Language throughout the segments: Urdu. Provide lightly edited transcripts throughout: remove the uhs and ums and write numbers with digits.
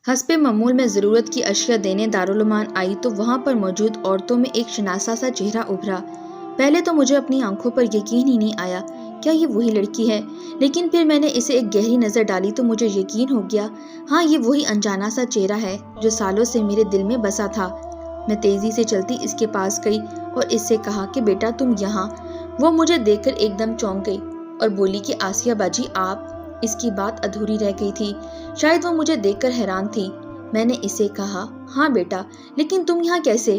حسب معمول میں ضرورت کی اشیاء دینے دارالمان آئی تو وہاں پر موجود عورتوں میں ایک شناسا سا چہرہ ابھرا۔ پہلے تو مجھے اپنی آنکھوں پر یقین ہی نہیں آیا، کیا یہ وہی لڑکی ہے؟ لیکن پھر میں نے اسے ایک گہری نظر ڈالی تو مجھے یقین ہو گیا، ہاں یہ وہی انجانا سا چہرہ ہے جو سالوں سے میرے دل میں بسا تھا۔ میں تیزی سے چلتی اس کے پاس گئی اور اس سے کہا کہ بیٹا تم یہاں۔ وہ مجھے دیکھ کر ایک دم چونک گئی اور بولی کہ آسیہ باجی آپ۔ اس کی بات ادھوری رہ گئی تھی، شاید وہ مجھے دیکھ کر حیران تھی۔ میں نے اسے کہا ہاں بیٹا، لیکن تم یہاں کیسے؟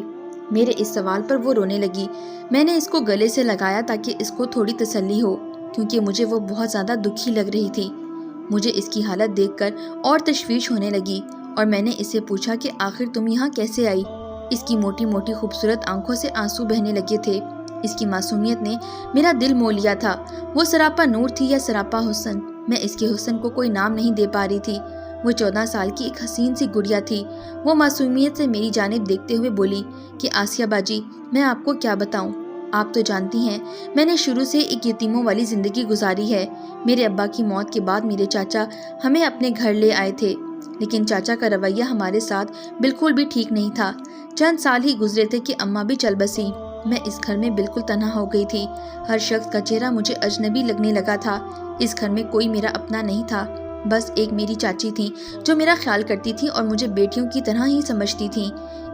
میرے اس سوال پر وہ رونے لگی۔ میں نے اس کو گلے سے لگایا تاکہ اس کو تھوڑی تسلی ہو، کیونکہ مجھے وہ بہت زیادہ دکھی لگ رہی تھی۔ مجھے اس کی حالت دیکھ کر اور تشویش ہونے لگی اور میں نے اسے پوچھا کہ آخر تم یہاں کیسے آئی؟ اس کی موٹی موٹی خوبصورت آنکھوں سے آنسو بہنے لگے تھے۔ اس کی معصومیت نے میرا دل مو لیا تھا۔ وہ سراپا نور تھی یا سراپا حسن، میں اس کے حسن کو کوئی نام نہیں دے پا رہی تھی۔ وہ 14 سال کی ایک حسین سی گڑیا تھی۔ وہ معصومیت سے میری جانب دیکھتے ہوئے بولی کہ آسیہ باجی میں آپ کو کیا بتاؤں، آپ تو جانتی ہیں میں نے شروع سے ایک یتیموں والی زندگی گزاری ہے۔ میرے ابا کی موت کے بعد میرے چاچا ہمیں اپنے گھر لے آئے تھے، لیکن چاچا کا رویہ ہمارے ساتھ بالکل بھی ٹھیک نہیں تھا۔ چند سال ہی گزرے تھے کہ اماں بھی چل بسی۔ میں اس گھر میں بالکل تنہا ہو گئی تھی۔ ہر شخص کا چہرہ مجھے اجنبی لگنے لگا تھا۔ اس گھر میں کوئی میرا اپنا نہیں تھا، بس ایک میری چاچی تھی جو میرا خیال کرتی تھی اور مجھے بیٹیوں کی طرح ہی سمجھتی تھی۔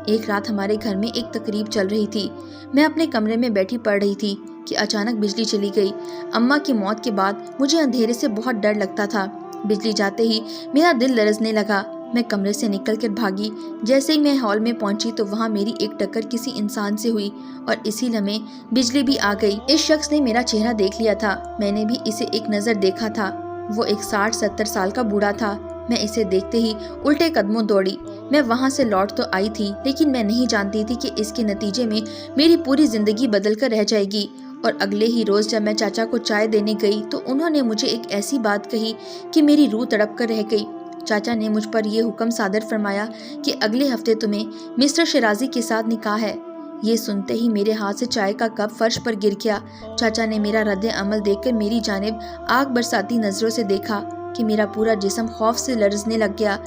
ایک رات ہمارے گھر میں ایک تقریب چل رہی تھی۔ میں اپنے کمرے میں بیٹھی پڑھ رہی تھی کہ اچانک بجلی چلی گئی۔ اماں کی موت کے بعد مجھے اندھیرے سے بہت ڈر لگتا تھا۔ بجلی جاتے ہی میرا دل لرزنے لگا۔ میں کمرے سے نکل کر بھاگی۔ جیسے ہی میں ہال میں پہنچی تو وہاں میری ایک ٹکر کسی انسان سے ہوئی اور اسی لمحے بجلی بھی آ گئی۔ اس شخص نے میرا چہرہ دیکھ لیا تھا، میں نے بھی اسے ایک نظر دیکھا تھا۔ وہ ایک 60-70 سال کا بوڑھا تھا۔ میں اسے دیکھتے ہی الٹے قدموں دوڑی۔ میں وہاں سے لوٹ تو آئی تھی، لیکن میں نہیں جانتی تھی کہ اس کے نتیجے میں میری پوری زندگی بدل کر رہ جائے گی۔ اور اگلے ہی روز جب میں چاچا کو چائے دینے گئی تو انہوں نے مجھے ایک ایسی بات کہی کہ میری روح تڑپ کر رہ گئی۔ چاچا نے مجھ پر یہ حکم صادر فرمایا کہ اگلے ہفتے تمہیں مسٹر شیرازی کے ساتھ نکاح ہے۔ یہ سنتے ہی میرے ہاتھ سے چائے کا کپ فرش پر گر گیا۔ چاچا نے میرا رد عمل دیکھ کر میری جانب آگ برساتی نظروں سے دیکھا کہ میرا پورا جسم خوف سے لرزنے لگ گیا۔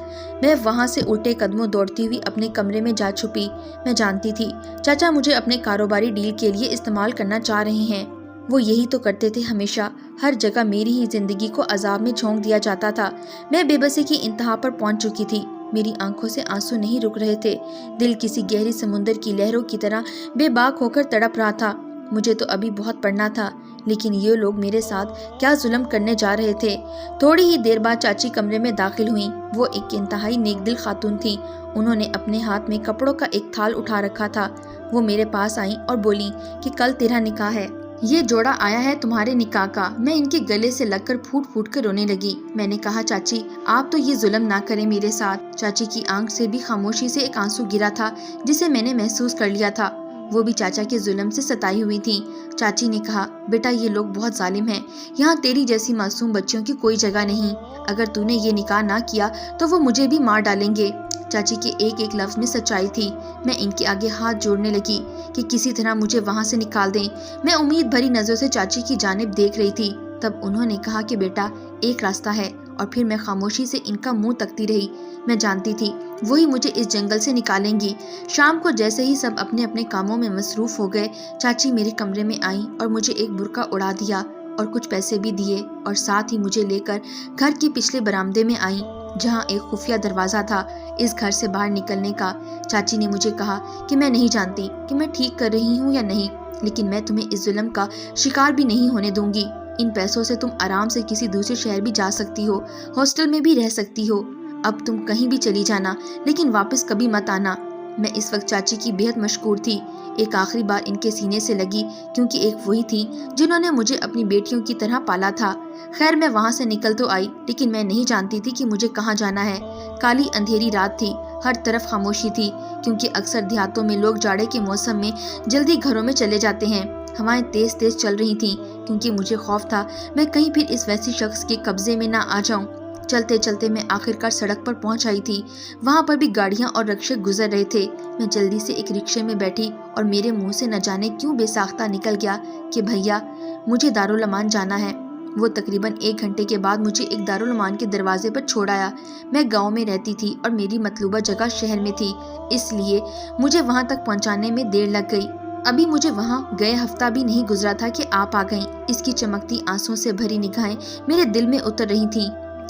میں وہاں سے الٹے قدموں دوڑتی ہوئی اپنے کمرے میں جا چھپی۔ میں جانتی تھی چاچا مجھے اپنے کاروباری ڈیل کے لیے استعمال کرنا چاہ رہے ہیں۔ وہ یہی تو کرتے تھے ہمیشہ، ہر جگہ میری ہی زندگی کو عذاب میں جھونک دیا جاتا تھا۔ میں بے بسی کی انتہا پر پہنچ چکی تھی۔ میری آنکھوں سے آنسو نہیں رک رہے تھے، دل کسی گہری سمندر کی لہروں کی طرح بے باک ہو کر تڑپ رہا تھا۔ مجھے تو ابھی بہت پڑھنا تھا، لیکن یہ لوگ میرے ساتھ کیا ظلم کرنے جا رہے تھے۔ تھوڑی ہی دیر بعد چاچی کمرے میں داخل ہوئیں۔ وہ ایک انتہائی نیک دل خاتون تھی۔ انہوں نے اپنے ہاتھ میں کپڑوں کا ایک تھال اٹھا رکھا تھا۔ وہ میرے پاس آئیں اور بولیں کہ کل تیرا نکاح ہے، یہ جوڑا آیا ہے تمہارے نکاح کا۔ میں ان کے گلے سے لگ کر پھوٹ پھوٹ کر رونے لگی۔ میں نے کہا چاچی آپ تو یہ ظلم نہ کریں میرے ساتھ۔ چاچی کی آنکھ سے بھی خاموشی سے ایک آنسو گرا تھا جسے میں نے محسوس کر لیا تھا۔ وہ بھی چاچا کے ظلم سے ستائی ہوئی تھی۔ چاچی نے کہا بیٹا یہ لوگ بہت ظالم ہیں، یہاں تیری جیسی معصوم بچیوں کی کوئی جگہ نہیں۔ اگر تو نے یہ نکاح نہ کیا تو وہ مجھے بھی مار ڈالیں گے۔ چاچی کے ایک ایک لفظ میں سچائی تھی۔ میں ان کے آگے ہاتھ جوڑنے لگی کہ کسی طرح مجھے وہاں سے نکال دیں۔ میں امید بھری نظروں سے چاچی کی جانب دیکھ رہی تھی۔ تب انہوں نے کہا کہ بیٹا ایک راستہ ہے، اور پھر میں خاموشی سے ان کا منہ تکتی رہی۔ میں جانتی تھی وہی مجھے اس جنگل سے نکالیں گی۔ شام کو جیسے ہی سب اپنے اپنے کاموں میں مصروف ہو گئے، چاچی میرے کمرے میں آئیں اور مجھے ایک برقع اڑا دیا اور کچھ پیسے بھی دیے، اور ساتھ ہی مجھے لے کر گھر کے پچھلے برآمدے میں آئیں جہاں ایک خفیہ دروازہ تھا اس گھر سے باہر نکلنے کا۔ چاچی نے مجھے کہا کہ میں نہیں جانتی کہ میں ٹھیک کر رہی ہوں یا نہیں، لیکن میں تمہیں اس ظلم کا شکار بھی نہیں ہونے دوں گی۔ ان پیسوں سے تم آرام سے کسی دوسرے شہر بھی جا سکتی ہو، ہاسٹل میں بھی رہ سکتی ہو۔ اب تم کہیں بھی چلی جانا، لیکن واپس کبھی مت آنا۔ میں اس وقت چاچی کی بہت مشکور تھی۔ ایک آخری بار ان کے سینے سے لگی، کیونکہ ایک وہی تھی جنہوں نے مجھے اپنی بیٹیوں کی طرح پالا تھا۔ خیر میں وہاں سے نکل تو آئی، لیکن میں نہیں جانتی تھی کہ مجھے کہاں جانا ہے۔ کالی اندھیری رات تھی، ہر طرف خاموشی تھی، کیونکہ اکثر دیہاتوں میں لوگ جاڑے کے موسم میں جلدی گھروں میں چلے جاتے ہیں۔ ہوائیں تیز تیز چل رہی تھیں، کیونکہ مجھے خوف تھا میں کہیں پھر اس ویسی شخص کے قبضے میں نہ آ جاؤں۔ چلتے چلتے میں آخرکار سڑک پر پہنچ آئی تھی۔ وہاں پر بھی گاڑیاں اور رکشے گزر رہے تھے۔ میں جلدی سے ایک رکشے میں بیٹھی اور میرے منہ سے نہ جانے کیوں بے ساختہ نکل گیا کہ بھیا مجھے دارالمان جانا ہے۔ وہ تقریباً 1 گھنٹے کے بعد مجھے ایک دارالعلوم کے دروازے پر چھوڑ آیا۔ میں گاؤں میں رہتی تھی اور میری مطلوبہ جگہ شہر میں تھی، اس لیے مجھے وہاں تک پہنچانے میں دیر لگ گئی۔ ابھی مجھے وہاں گئے ہفتہ بھی نہیں گزرا تھا کہ آپ آ گئیں۔ اس کی چمکتی آنسوں سے بھری نگاہیں میرے دل میں اتر رہی تھیں۔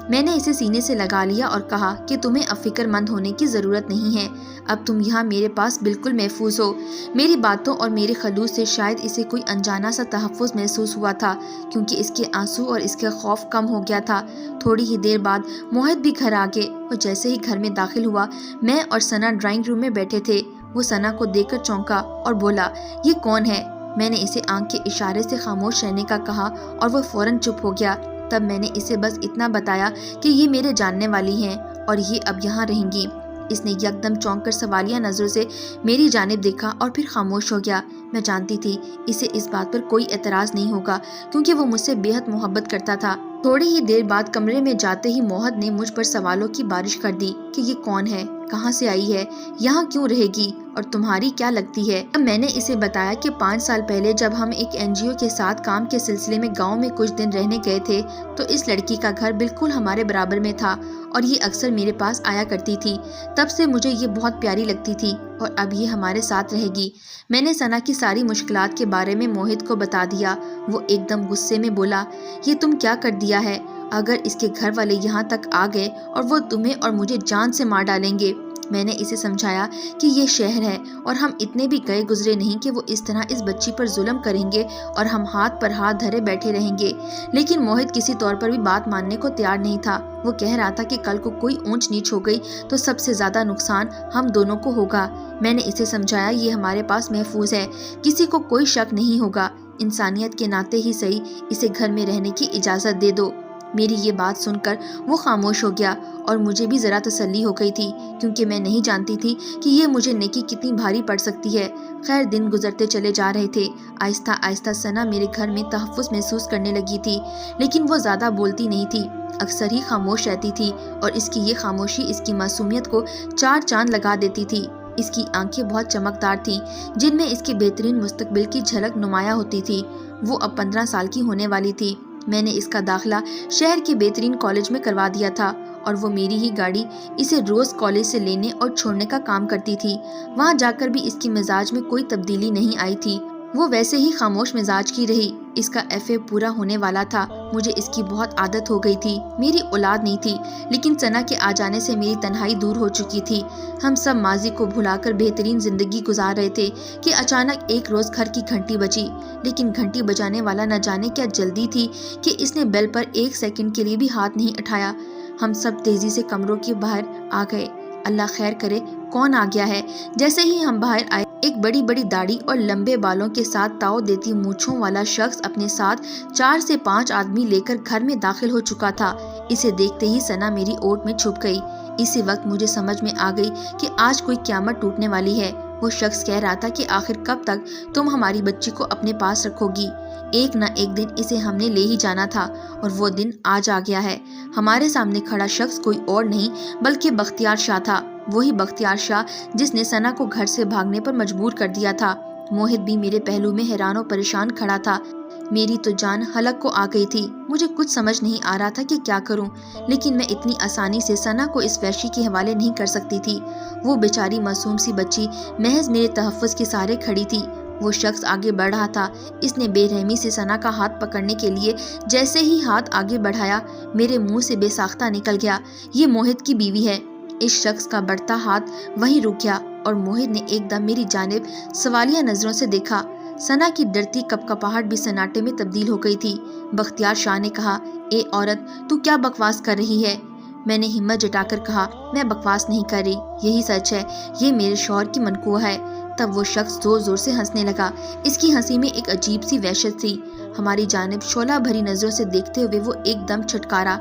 میں نے اسے سینے سے لگا لیا اور کہا کہ تمہیں اب فکر مند ہونے کی ضرورت نہیں ہے، اب تم یہاں میرے پاس بالکل محفوظ ہو۔ میری باتوں اور میرے خلوص سے شاید اسے کوئی انجانا سا تحفظ محسوس ہوا تھا، کیونکہ اس کے آنسو اور اس کا خوف کم ہو گیا تھا۔ تھوڑی ہی دیر بعد موہت بھی گھر آ گئے اور جیسے ہی گھر میں داخل ہوا، میں اور ثنا ڈرائنگ روم میں بیٹھے تھے۔ وہ ثنا کو دیکھ کر چونکا اور بولا، یہ کون ہے؟ میں نے اسے آنکھ کے اشارے سے خاموش رہنے کا کہا اور وہ فوراً چپ ہو گیا۔ تب میں نے اسے بس اتنا بتایا کہ یہ میرے جاننے والی ہیں اور یہ اب یہاں رہیں گی۔ اس نے یکدم چونک کر سوالیہ نظروں سے میری جانب دیکھا اور پھر خاموش ہو گیا۔ میں جانتی تھی اسے اس بات پر کوئی اعتراض نہیں ہوگا، کیونکہ وہ مجھ سے بے حد محبت کرتا تھا۔ تھوڑی ہی دیر بعد کمرے میں جاتے ہی موہت نے مجھ پر سوالوں کی بارش کر دی کہ یہ کون ہے، کہاں سے آئی ہے، یہاں کیوں رہے گی اور تمہاری کیا لگتی ہے؟ اب میں نے اسے بتایا کہ 5 سال پہلے جب ہم ایک NGO کے ساتھ کام کے سلسلے میں گاؤں میں کچھ دن رہنے گئے تھے تو اس لڑکی کا گھر بالکل ہمارے برابر میں تھا اور یہ اکثر میرے پاس آیا کرتی تھی۔ تب سے مجھے یہ بہت پیاری لگتی تھی اور اب یہ ہمارے ساتھ رہے گی۔ میں نے ثنا کی ساری مشکلات کے بارے میں موہت کو بتا دیا۔ وہ ایک دم غصے میں بولا، یہ تم کیا کر دیا ہے؟ اگر اس کے گھر والے یہاں تک آ گئے اور وہ تمہیں اور مجھے جان سے مار ڈالیں گے۔ میں نے اسے سمجھایا کہ یہ شہر ہے اور ہم اتنے بھی گئے گزرے نہیں کہ وہ اس طرح اس بچی پر ظلم کریں گے اور ہم ہاتھ پر ہاتھ دھرے بیٹھے رہیں گے۔ لیکن موہت کسی طور پر بھی بات ماننے کو تیار نہیں تھا۔ وہ کہہ رہا تھا کہ کل کو کوئی اونچ نیچ ہو گئی تو سب سے زیادہ نقصان ہم دونوں کو ہوگا۔ میں نے اسے سمجھایا یہ ہمارے پاس محفوظ ہے، کسی کو کوئی شک نہیں ہوگا، انسانیت کے ناطے ہی صحیح اسے گھر میں رہنے کی اجازت دے دو۔ میری یہ بات سن کر وہ خاموش ہو گیا اور مجھے بھی ذرا تسلی ہو گئی تھی، کیونکہ میں نہیں جانتی تھی کہ یہ مجھے نیکی کتنی بھاری پڑ سکتی ہے۔ خیر دن گزرتے چلے جا رہے تھے۔ آہستہ آہستہ ثنا میرے گھر میں تحفظ محسوس کرنے لگی تھی، لیکن وہ زیادہ بولتی نہیں تھی، اکثر ہی خاموش رہتی تھی اور اس کی یہ خاموشی اس کی معصومیت کو 4 چاند لگا دیتی تھی۔ اس کی آنکھیں بہت چمکدار تھیں، جن میں اس کے بہترین مستقبل کی جھلک نمایاں ہوتی تھی۔ وہ اب 15 سال کی ہونے والی تھی۔ میں نے اس کا داخلہ شہر کے بہترین کالج میں کروا دیا تھا اور وہ میری ہی گاڑی اسے روز کالج سے لینے اور چھوڑنے کا کام کرتی تھی۔ وہاں جا کر بھی اس کی مزاج میں کوئی تبدیلی نہیں آئی تھی، وہ ویسے ہی خاموش مزاج کی رہی۔ اس کا FA پورا ہونے والا تھا، مجھے اس کی بہت عادت ہو گئی تھی۔ میری اولاد نہیں تھی، لیکن ثنا کے آ جانے سے میری تنہائی دور ہو چکی تھی۔ ہم سب ماضی کو بھلا کر بہترین زندگی گزار رہے تھے کہ اچانک ایک روز گھر کی گھنٹی بجی، لیکن گھنٹی بجانے والا نہ جانے کیا جلدی تھی کہ اس نے بیل پر 1 سیکنڈ کے لیے بھی ہاتھ نہیں اٹھایا۔ ہم سب تیزی سے کمروں کے باہر آ گئے۔ اللہ خیر کرے کون آ گیا ہے۔ جیسے ہی ہم باہر آئے، ایک بڑی بڑی داڑھی اور لمبے بالوں کے ساتھ تاؤ دیتی مونچھوں والا شخص اپنے ساتھ 4 سے 5 آدمی لے کر گھر میں داخل ہو چکا تھا۔ اسے دیکھتے ہی ثنا میری اوٹ میں چھپ گئی۔ اسی وقت مجھے سمجھ میں آ گئی کہ آج کوئی قیامت ٹوٹنے والی ہے۔ وہ شخص کہہ رہا تھا کہ آخر کب تک تم ہماری بچی کو اپنے پاس رکھو گی؟ ایک نہ ایک دن اسے ہم نے لے ہی جانا تھا اور وہ دن آج آ گیا ہے۔ ہمارے سامنے کھڑا شخص کوئی اور نہیں بلکہ بختیار شاہ تھا، وہی بختیار شاہ جس نے ثنا کو گھر سے بھاگنے پر مجبور کر دیا تھا۔ موہت بھی میرے پہلو میں حیران و پریشان کھڑا تھا۔ میری تو جان حلق کو آ گئی تھی۔ مجھے کچھ سمجھ نہیں آ رہا تھا کہ کیا کروں، لیکن میں اتنی آسانی سے ثنا کو اس وحشی کے حوالے نہیں کر سکتی تھی۔ وہ بیچاری معصوم سی بچی محض میرے تحفظ کے سہارے کھڑی تھی۔ وہ شخص آگے بڑھ رہا تھا۔ اس نے بے رحمی سے ثنا کا ہاتھ پکڑنے کے لیے جیسے ہی ہاتھ آگے بڑھایا، میرے منہ سے بے ساختہ نکل گیا، یہ موہت کی بیوی ہے۔ اس شخص کا بڑھتا ہاتھ وہیں رک گیا اور موہت نے ایک دم میری جانب سوالیہ نظروں سے دیکھا۔ ثنا کی ڈرتی کپکپاہٹ بھی سناٹے میں تبدیل ہو گئی تھی۔ بختیار شاہ نے کہا، اے عورت، تو کیا بکواس کر رہی ہے؟ میں نے ہمت جٹا کر کہا، میں بکواس نہیں کر رہی، یہی سچ ہے، یہ میرے شوہر کی منقوہ ہے۔ تب وہ شخص زور زور سے ہنسنے لگا۔ اس کی ہنسی میں ایک عجیب سی وحشت تھی۔ ہماری جانب شعلہ بھری نظروں سے دیکھتے ہوئے وہ ایک دم چھٹکارا،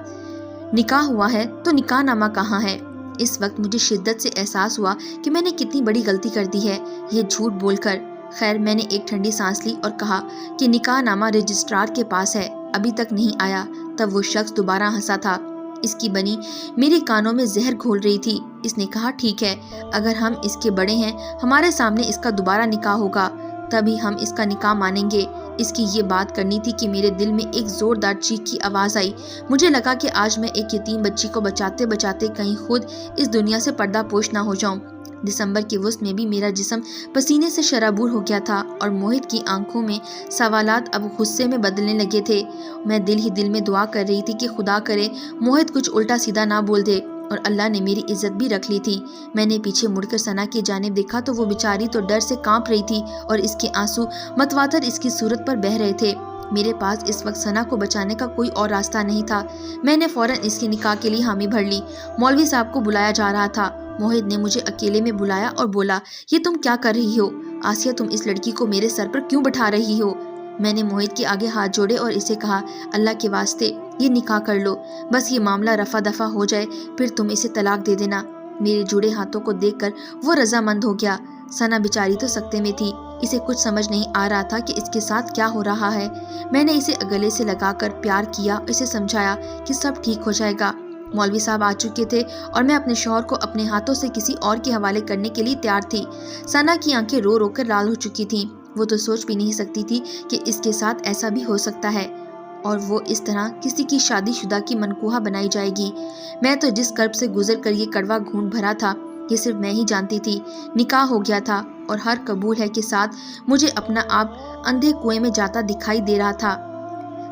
نکاح ہوا ہے تو نکاح نامہ کہاں ہے؟ اس وقت مجھے شدت سے احساس ہوا کہ میں نے کتنی بڑی غلطی کر دی ہے یہ جھوٹ بول کر۔ خیر میں نے ایک ٹھنڈی سانس لی اور کہا کہ نکاح نامہ رجسٹرار کے پاس ہے، ابھی تک نہیں آیا۔ تب وہ شخص دوبارہ ہنسا تھا۔ اس کی بنی میرے کانوں میں زہر گھول رہی تھی۔ اس نے کہا، ٹھیک ہے، اگر ہم اس کے بڑے ہیں، ہمارے سامنے اس کا دوبارہ نکاح ہوگا، تبھی ہم اس کا نکاح مانیں گے، اس کی یہ بات کرنی تھی کہ میرے دل میں ایک زوردار چیخ کی آواز آئی۔ مجھے لگا کہ آج میں ایک یتیم بچی کو بچاتے بچاتے کہیں خود اس دنیا سے پردہ پوش نہ ہو جاؤں۔ دسمبر کے وسط میں بھی میرا جسم پسینے سے شرابور ہو گیا تھا اور موہت کی آنکھوں میں سوالات اب غصے میں بدلنے لگے تھے۔ میں دل ہی دل میں دعا کر رہی تھی کہ خدا کرے موہت کچھ الٹا سیدھا نہ بول دے، اور اللہ نے میری عزت بھی رکھ لی تھی۔ میں نے پیچھے مڑ کر ثنا کی جانب دیکھا تو وہ بیچاری تو ڈر سے کانپ رہی تھی اور اس کے آنسو متواتر اس کی صورت پر بہہ رہے تھے۔ میرے پاس اس وقت ثنا کو بچانے کا کوئی اور راستہ نہیں تھا۔ میں نے فوراً اس کے نکاح کے لیے حامی بھر لی۔ مولوی صاحب کو بلایا جا رہا تھا۔ موہت نے مجھے اکیلے میں بلایا اور بولا، یہ تم کیا کر رہی ہو؟ آسیہ، تم اس لڑکی کو میرے سر پر کیوں بٹھا رہی ہو؟ میں نے موہت کے آگے ہاتھ جوڑے اور اسے کہا، اللہ کے واسطے یہ نکاح کر لو، بس یہ معاملہ رفع دفع ہو جائے، پھر تم اسے طلاق دے دینا۔ میرے جڑے ہاتھوں کو دیکھ کر وہ رضامند ہو گیا۔ ثنا بیچاری تو سکتے میں تھی، اسے کچھ سمجھ نہیں آ رہا تھا کہ اس کے ساتھ کیا ہو رہا ہے۔ میں نے اسے گلے سے لگا کر پیار کیا، اسے سمجھایا کہ سب ٹھیک ہو جائے گا۔ مولوی صاحب آ چکے تھے اور میں اپنے شوہر کو اپنے ہاتھوں سے کسی اور کے حوالے کرنے کے لیے تیار تھی۔ ثنا کی آنکھیں رو رو کر لال ہو چکی تھیں۔ وہ تو سوچ بھی نہیں سکتی تھی کہ اس کے ساتھ ایسا بھی ہو سکتا ہے اور وہ اس طرح کسی کی شادی شدہ کی منقوہہ بنائی جائے گی۔ میں تو جس کرب سے گزر کر یہ کڑوا گھونٹ بھرا تھا، یہ صرف میں ہی جانتی تھی۔ نکاح ہو گیا تھا اور ہر قبول ہے کے ساتھ مجھے اپنا آپ اندھے کنویں میں جاتا دکھائی دے رہا تھا۔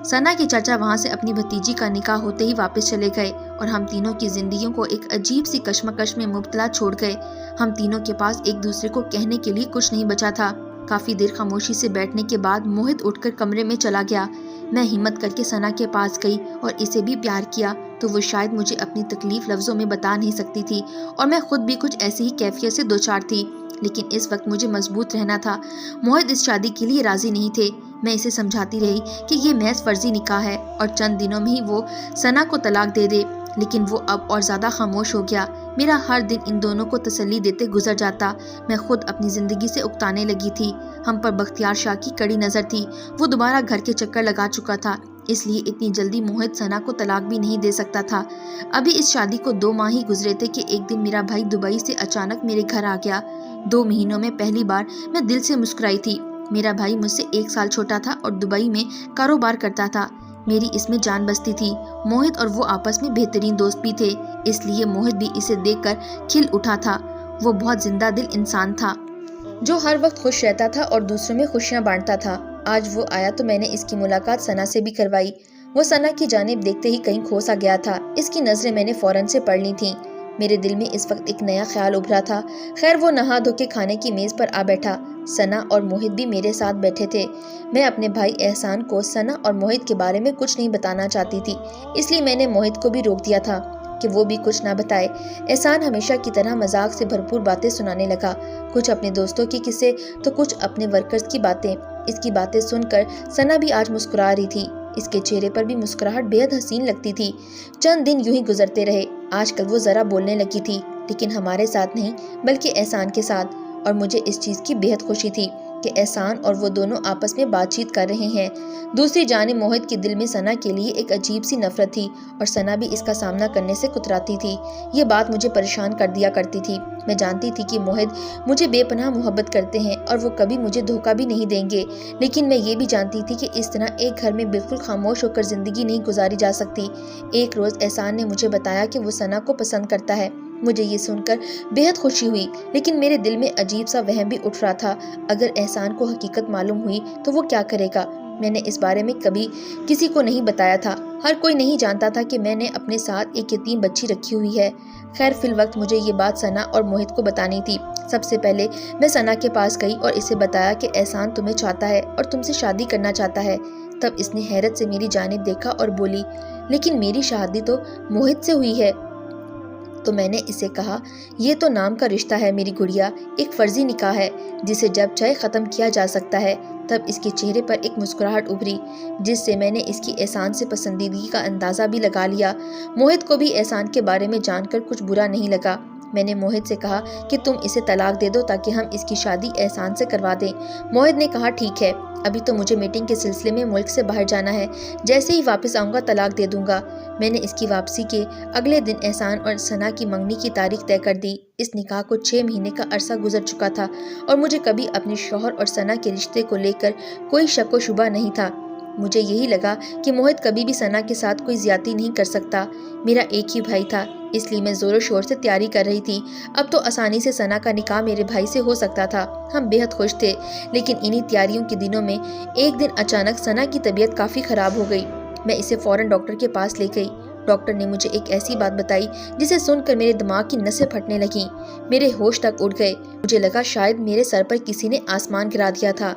ثنا کے چاچا وہاں سے اپنی بھتیجی کا نکاح ہوتے ہی واپس چلے گئے اور ہم تینوں کی زندگیوں کو ایک عجیب سی کشمکش میں مبتلا چھوڑ گئے۔ ہم تینوں کے پاس ایک دوسرے کو کہنے کے لیے کچھ نہیں بچا تھا۔ کافی دیر خاموشی سے بیٹھنے کے بعد موہت اٹھ کر کمرے میں چلا گیا۔ میں ہمت کر کے ثنا کے پاس گئی اور اسے بھی پیار کیا تو وہ شاید مجھے اپنی تکلیف لفظوں میں بتا نہیں سکتی تھی اور میں خود بھی کچھ ایسی ہی کیفیت سے دوچار تھی، لیکن اس وقت مجھے مضبوط رہنا تھا۔ موہت اس شادی کے لیے راضی نہیں تھے۔ میں اسے سمجھاتی رہی کہ یہ محض فرضی نکاح ہے اور چند دنوں میں ہی وہ ثنا کو طلاق دے دے، لیکن وہ اب اور زیادہ خاموش ہو گیا۔ میرا ہر دن ان دونوں کو تسلی دیتے گزر جاتا۔ میں خود اپنی زندگی سے اکتانے لگی تھی۔ ہم پر بختیار شاہ کی کڑی نظر تھی۔ وہ دوبارہ گھر کے چکر لگا چکا تھا، اس لیے اتنی جلدی موہت ثنا کو طلاق بھی نہیں دے سکتا تھا۔ ابھی اس شادی کو 2 ماہ ہی گزرے تھے کہ ایک دن میرا بھائی دبئی سے اچانک میرے گھر آ گیا۔ 2 مہینوں میں پہلی بار میں دل سے مسکرائی تھی۔ میرا بھائی مجھ سے 1 سال چھوٹا تھا اور دبئی میں کاروبار کرتا تھا۔ میری اس میں جان بستی تھی۔ موہت اور وہ آپس میں بہترین دوست بھی تھے، اس لیے موہت بھی اسے دیکھ کر کھل اٹھا تھا۔ وہ بہت زندہ دل انسان تھا جو ہر وقت خوش رہتا تھا اور دوسروں میں خوشیاں بانٹتا تھا۔ آج وہ آیا تو میں نے اس کی ملاقات ثنا سے بھی کروائی۔ وہ ثنا کی جانب دیکھتے ہی کہیں کھو سا گیا تھا۔ اس کی نظریں میں نے فوراً سے پڑھ لی تھیں۔ میرے دل میں اس وقت ایک نیا خیال ابھرا تھا۔ خیر وہ نہا دھو کے کھانے کی میز پر آ بیٹھا۔ ثنا اور موہت بھی میرے ساتھ بیٹھے تھے۔ میں اپنے بھائی احسان کو ثنا اور موہت کے بارے میں کچھ نہیں بتانا چاہتی تھی، اس لیے میں نے موہت کو بھی روک دیا تھا کہ وہ بھی کچھ نہ بتائے۔ احسان ہمیشہ کی طرح مذاق سے بھرپور باتیں سنانے لگا، کچھ اپنے دوستوں کے قصے تو کچھ اپنے ورکرز کی باتیں۔ اس کی باتیں سن کر ثنا بھی آج مسکرا رہی تھی۔ اس کے چہرے پر بھی مسکراہٹ بے حد حسین لگتی تھی۔ چند دن یوں ہی گزرتے رہے۔ آج کل وہ ذرا بولنے لگی تھی، لیکن ہمارے ساتھ نہیں بلکہ احسان کے ساتھ، اور مجھے اس چیز کی بے حد خوشی تھی کہ احسان اور وہ دونوں آپس میں بات چیت کر رہے ہیں۔ دوسری جانب موہت کے دل میں ثنا کے لیے ایک عجیب سی نفرت تھی اور ثنا بھی اس کا سامنا کرنے سے کتراتی تھی۔ یہ بات مجھے پریشان کر دیا کرتی تھی۔ میں جانتی تھی کہ موہت مجھے بے پناہ محبت کرتے ہیں اور وہ کبھی مجھے دھوکہ بھی نہیں دیں گے، لیکن میں یہ بھی جانتی تھی کہ اس طرح ایک گھر میں بالکل خاموش ہو کر زندگی نہیں گزاری جا سکتی۔ ایک روز احسان نے مجھے بتایا کہ وہ ثنا کو پسند کرتا ہے۔ مجھے یہ سن کر بے حد خوشی ہوئی، لیکن میرے دل میں عجیب سا وہم بھی اٹھ رہا تھا۔ اگر احسان کو حقیقت معلوم ہوئی تو وہ کیا کرے گا؟ میں نے اس بارے میں کبھی کسی کو نہیں بتایا تھا۔ ہر کوئی نہیں جانتا تھا کہ میں نے اپنے ساتھ ایک یتیم بچی رکھی ہوئی ہے۔ خیر فی الوقت مجھے یہ بات ثنا اور موہت کو بتانی تھی۔ سب سے پہلے میں ثنا کے پاس گئی اور اسے بتایا کہ احسان تمہیں چاہتا ہے اور تم سے شادی کرنا چاہتا ہے۔ تب اس نے حیرت سے میری جانب دیکھا اور بولی، لیکن میری شادی تو موہت سے ہوئی ہے۔ تو میں نے اسے کہا، یہ تو نام کا رشتہ ہے میری گڑیا، ایک فرضی نکاح ہے جسے جب چاہے ختم کیا جا سکتا ہے۔ تب اس کے چہرے پر ایک مسکراہٹ ابھری جس سے میں نے اس کی احسان سے پسندیدگی کا اندازہ بھی لگا لیا۔ موہت کو بھی احسان کے بارے میں جان کر کچھ برا نہیں لگا۔ میں نے موہت سے کہا کہ تم اسے طلاق دے دو تاکہ ہم اس کی شادی احسان سے کروا دیں۔ موہت نے کہا ٹھیک ہے، ابھی تو مجھے میٹنگ کے سلسلے میں ملک سے باہر جانا ہے، جیسے ہی واپس آؤں گا طلاق دے دوں گا۔ میں نے اس کی واپسی کے اگلے دن احسان اور ثنا کی منگنی کی تاریخ طے کر دی۔ اس نکاح کو 6 مہینے کا عرصہ گزر چکا تھا اور مجھے کبھی اپنے شوہر اور ثنا کے رشتے کو لے کر کوئی شک و شبہ نہیں تھا۔ مجھے یہی لگا کہ موہت کبھی بھی ثنا کے ساتھ کوئی زیادتی نہیں کر سکتا۔ میرا ایک ہی بھائی تھا، اس لیے میں زور و شور سے تیاری کر رہی تھی۔ اب تو آسانی سے ثنا کا نکاح میرے بھائی سے ہو سکتا تھا۔ ہم بے حد خوش تھے، لیکن انہی تیاریوں کے دنوں میں ایک دن اچانک ثنا کی طبیعت کافی خراب ہو گئی۔ میں اسے فوراً ڈاکٹر کے پاس لے گئی۔ ڈاکٹر نے مجھے ایک ایسی بات بتائی جسے سن کر میرے دماغ کی نسیں پھٹنے لگیں۔ میرے ہوش تک اڑ گئے۔ مجھے لگا شاید میرے سر پر کسی نے آسمان گرا دیا تھا۔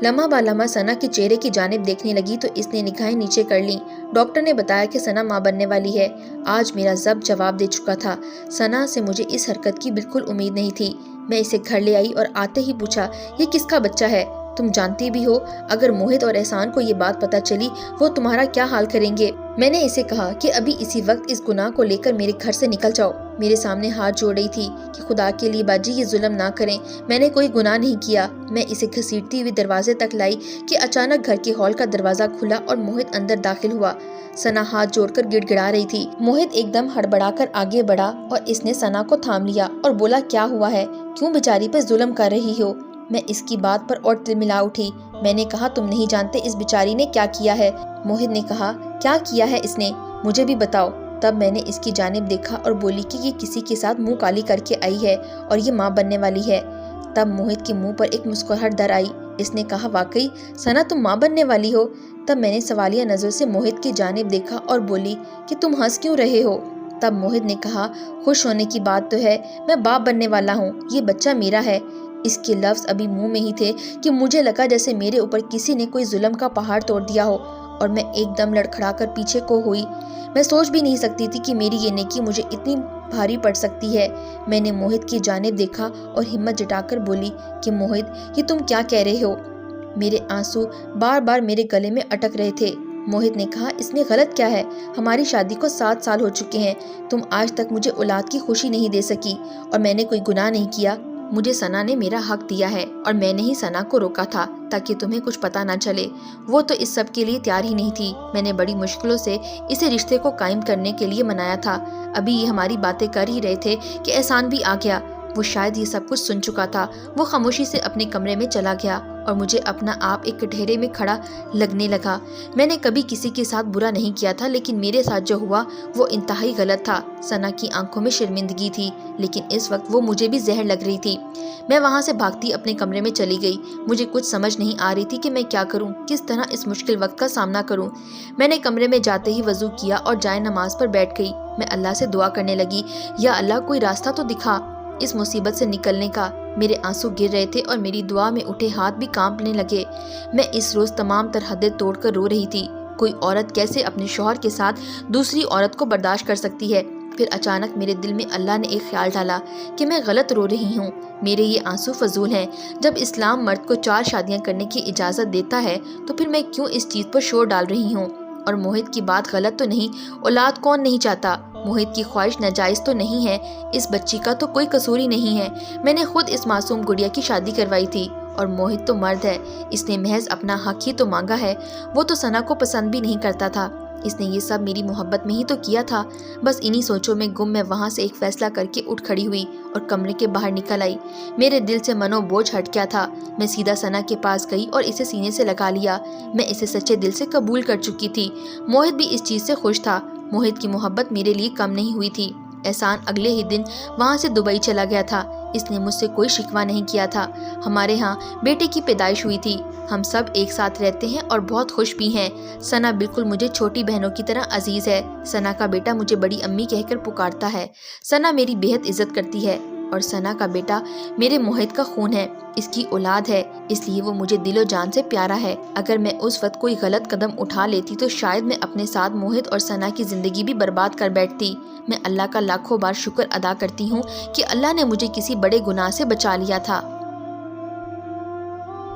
لمحہ با لمحہ ثنا کے چہرے کی جانب دیکھنے لگی تو اس نے نگاہیں نیچے کر لیں۔ ڈاکٹر نے بتایا کہ ثنا ماں بننے والی ہے۔ آج میرا ضبط جواب دے چکا تھا۔ ثنا سے مجھے اس حرکت کی بالکل امید نہیں تھی۔ میں اسے گھر لے آئی اور آتے ہی پوچھا، یہ کس کا بچہ ہے؟ تم جانتی بھی ہو اگر موہت اور احسان کو یہ بات پتہ چلی وہ تمہارا کیا حال کریں گے؟ میں نے اسے کہا کہ ابھی اسی وقت اس گناہ کو لے کر میرے گھر سے نکل جاؤ۔ میرے سامنے ہاتھ جوڑ رہی تھی کہ خدا کے لیے باجی یہ ظلم نہ کریں، میں نے کوئی گناہ نہیں کیا۔ میں اسے گھسیٹتی ہوئی دروازے تک لائی کہ اچانک گھر کے ہال کا دروازہ کھلا اور موہت اندر داخل ہوا۔ ثنا ہاتھ جوڑ کر گڑ گڑا رہی تھی۔ موہت ایک دم ہڑبڑا کر آگے بڑھا اور اس نے ثنا کو تھام لیا اور بولا، کیا ہوا ہے؟ کیوں بیچاری پر ظلم کر رہی ہو؟ میں اس کی بات پر اور تلملا اٹھی۔ میں نے کہا، تم نہیں جانتے اس بیچاری نے کیا کیا ہے؟ موہت نے کہا، کیا کیا ہے اس نے؟ مجھے بھی بتاؤ۔ تب میں نے اس کی جانب دیکھا اور بولی کہ یہ کسی کے ساتھ منہ کالی کر کے آئی ہے اور یہ ماں بننے والی ہے۔ تب موہت کے منہ پر ایک مسکراہٹ در آئی۔ اس نے کہا، واقعی ثنا تم ماں بننے والی ہو؟ تب میں نے سوالیہ نظر سے موہت کی جانب دیکھا اور بولی کہ تم ہنس کیوں رہے ہو؟ تب موہت نے کہا، خوش ہونے کی بات تو ہے، میں باپ بننے والا ہوں، یہ بچہ میرا ہے۔ اس کے لفظ ابھی منہ میں ہی تھے کہ مجھے لگا جیسے میرے اوپر کسی نے کوئی ظلم کا پہاڑ توڑ دیا ہو اور میں ایک دم لڑکھڑا کر پیچھے کو ہوئی۔ میں سوچ بھی نہیں سکتی تھی کہ میری یہ نیکی مجھے اتنی بھاری پڑ سکتی ہے۔ میں نے موہت کی جانب دیکھا اور ہمت جٹا کر بولی کہ موہت، یہ تم کیا کہہ رہے ہو؟ میرے آنسو بار بار میرے گلے میں اٹک رہے تھے۔ موہت نے کہا، اس میں غلط کیا ہے؟ ہماری شادی کو 7 سال ہو چکے ہیں، تم آج تک مجھے اولاد کی خوشی نہیں دے سکی اور میں نے کوئی گناہ نہیں کیا۔ مجھے ثنا نے میرا حق دیا ہے اور میں نے ہی ثنا کو روکا تھا تاکہ تمہیں کچھ پتہ نہ چلے۔ وہ تو اس سب کے لیے تیار ہی نہیں تھی۔ میں نے بڑی مشکلوں سے اسے رشتے کو قائم کرنے کے لیے منایا تھا۔ ابھی یہ ہماری باتیں کر ہی رہے تھے کہ احسان بھی آ گیا۔ وہ شاید یہ سب کچھ سن چکا تھا۔ وہ خاموشی سے اپنے کمرے میں چلا گیا اور مجھے اپنا آپ ایک کٹہرے میں کھڑا لگنے لگا۔ میں نے کبھی کسی کے ساتھ برا نہیں کیا تھا، لیکن میرے ساتھ جو ہوا وہ انتہائی غلط تھا۔ ثنا کی آنکھوں میں شرمندگی تھی، لیکن اس وقت وہ مجھے بھی زہر لگ رہی تھی۔ میں وہاں سے بھاگتی اپنے کمرے میں چلی گئی۔ مجھے کچھ سمجھ نہیں آ رہی تھی کہ میں کیا کروں، کس طرح اس مشکل وقت کا سامنا کروں۔ میں نے کمرے میں جاتے ہی وضو کیا اور جائے نماز پر بیٹھ گئی۔ میں اللہ سے دعا کرنے لگی، یا اللہ کوئی راستہ تو دکھا اس مصیبت سے نکلنے کا۔ میرے آنسو گر رہے تھے اور میری دعا میں اٹھے ہاتھ بھی کانپنے لگے۔ میں اس روز تمام تر حدیں توڑ کر رو رہی تھی۔ کوئی عورت کیسے اپنے شوہر کے ساتھ دوسری عورت کو برداشت کر سکتی ہے؟ پھر اچانک میرے دل میں اللہ نے ایک خیال ڈالا کہ میں غلط رو رہی ہوں، میرے یہ آنسو فضول ہیں۔ جب اسلام مرد کو 4 شادیاں کرنے کی اجازت دیتا ہے تو پھر میں کیوں اس چیز پر شور ڈال رہی ہوں؟ اور موہت کی بات غلط تو نہیں، اولاد کون نہیں چاہتا؟ موہت کی خواہش ناجائز تو نہیں ہے؟ اس بچی کا تو کوئی قصور ہی نہیں ہے۔ میں نے خود اس معصوم گڑیا کی شادی کروائی تھی اور موہت تو مرد ہے، اس نے محض اپنا حق ہی تو مانگا ہے۔ وہ تو ثنا کو پسند بھی نہیں کرتا تھا، اس نے یہ سب میری محبت میں ہی تو کیا تھا۔ بس انہی سوچوں میں گم میں وہاں سے ایک فیصلہ کر کے اٹھ کھڑی ہوئی اور کمرے کے باہر نکل آئی۔ میرے دل سے منو بوجھ ہٹ گیا تھا۔ میں سیدھا ثنا کے پاس گئی اور اسے سینے سے لگا لیا۔ میں اسے سچے دل سے قبول کر چکی تھی۔ موہت بھی اس چیز سے خوش تھا۔ موہت کی محبت میرے لیے کم نہیں ہوئی تھی۔ احسان اگلے ہی دن وہاں سے دبئی چلا گیا تھا۔ اس نے مجھ سے کوئی شکوہ نہیں کیا تھا۔ ہمارے ہاں بیٹے کی پیدائش ہوئی تھی۔ ہم سب ایک ساتھ رہتے ہیں اور بہت خوش بھی ہیں۔ ثنا بالکل مجھے چھوٹی بہنوں کی طرح عزیز ہے۔ ثنا کا بیٹا مجھے بڑی امی کہہ کر پکارتا ہے۔ ثنا میری بےحد عزت کرتی ہے اور ثنا کا بیٹا میرے موہت کا خون ہے، اس کی اولاد ہے، اس لیے وہ مجھے دل و جان سے پیارا ہے۔ اگر میں اس وقت کوئی غلط قدم اٹھا لیتی تو شاید میں اپنے ساتھ موہت اور ثنا کی زندگی بھی برباد کر بیٹھتی۔ میں اللہ کا لاکھوں بار شکر ادا کرتی ہوں کہ اللہ نے مجھے کسی بڑے گناہ سے بچا لیا تھا۔